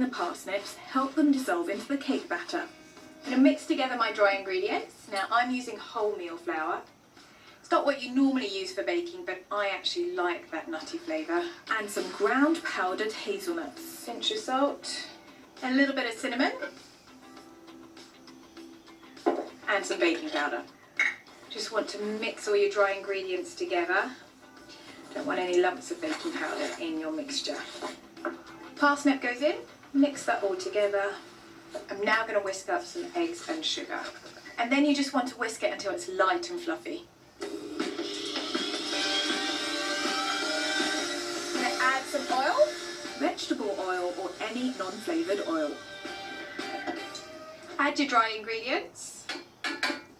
the parsnips help them dissolve into the cake batter. I'm going to mix together my dry ingredients. Now I'm using wholemeal flour. It's not what you normally use for baking, but I actually like that nutty flavour. And some ground powdered hazelnuts. Pinch of salt, a little bit of cinnamon, and some baking powder. Just want to mix all your dry ingredients together. Don't want any lumps of baking powder in your mixture. Parsnip goes in, mix that all together. I'm now going to whisk up some eggs and sugar. And then you just want to whisk it until it's light and fluffy. I'm going to add some oil, vegetable oil or any non-flavoured oil. Add your dry ingredients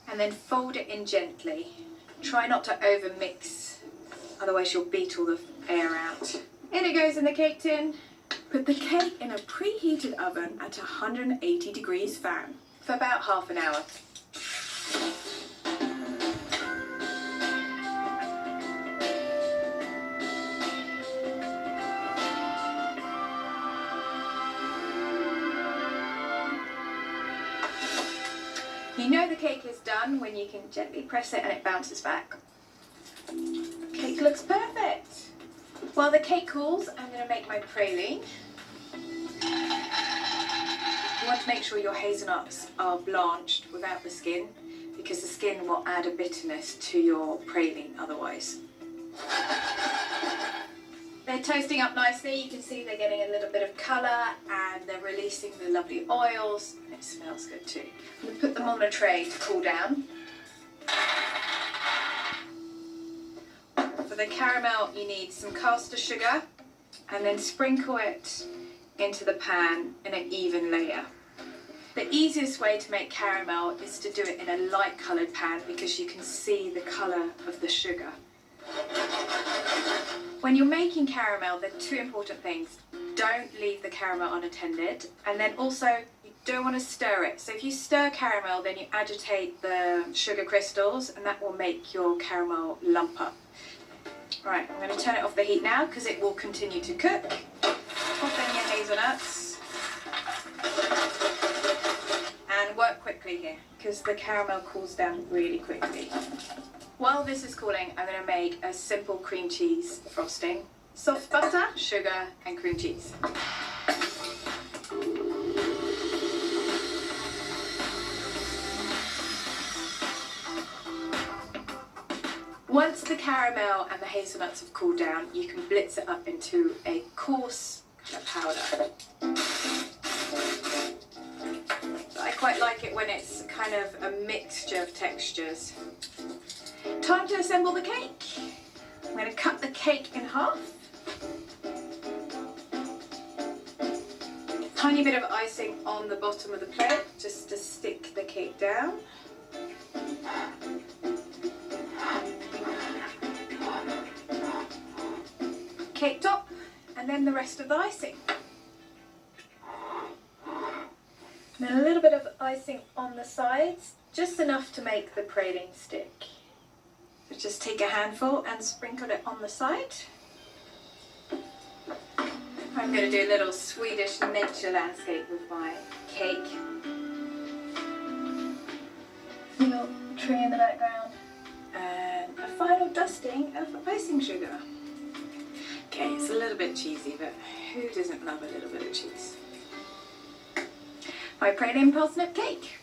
and then fold it in gently. Try not to over mix, otherwise you'll beat all the air out. In it goes in the cake tin. Put the cake in a preheated oven at 180 degrees Fahrenheit for about half an hour. You know the cake is done when you can gently press it and it bounces back. Cake looks perfect. While the cake cools, I'm going to make my praline. You want to make sure your hazelnuts are blanched without the skin, because the skin will add a bitterness to your praline otherwise. They're toasting up nicely. You can see they're getting a little bit of colour and they're releasing the lovely oils, and it smells good too. I'm going to put them on a tray to cool down. For the caramel, you need some caster sugar and then sprinkle it into the pan in an even layer. The easiest way to make caramel is to do it in a light coloured pan because you can see the colour of the sugar. When you're making caramel, there are two important things. Don't leave the caramel unattended, and then also you don't want to stir it. So if you stir caramel, then you agitate the sugar crystals and that will make your caramel lump up. Right, I'm going to turn it off the heat now because it will continue to cook. Pop in your hazelnuts. And work quickly here because the caramel cools down really quickly. While this is cooling, I'm going to make a simple cream cheese frosting. Soft butter, sugar and cream cheese. Once the caramel and the hazelnuts have cooled down, you can blitz it up into a coarse kind of powder. I quite like it when it's kind of a mixture of textures. Time to assemble the cake. I'm going to cut the cake in half. Tiny bit of icing on the bottom of the plate just to stick the cake down. Cake top, and then the rest of the icing. And then a little bit of icing on the sides, just enough to make the praline stick. So just take a handful and sprinkle it on the side. I'm going to do a little Swedish nature landscape with my cake. Little tree in the background. And a final dusting of icing sugar. Okay, it's a little bit cheesy, but who doesn't love a little bit of cheese? My praline parsnip cake.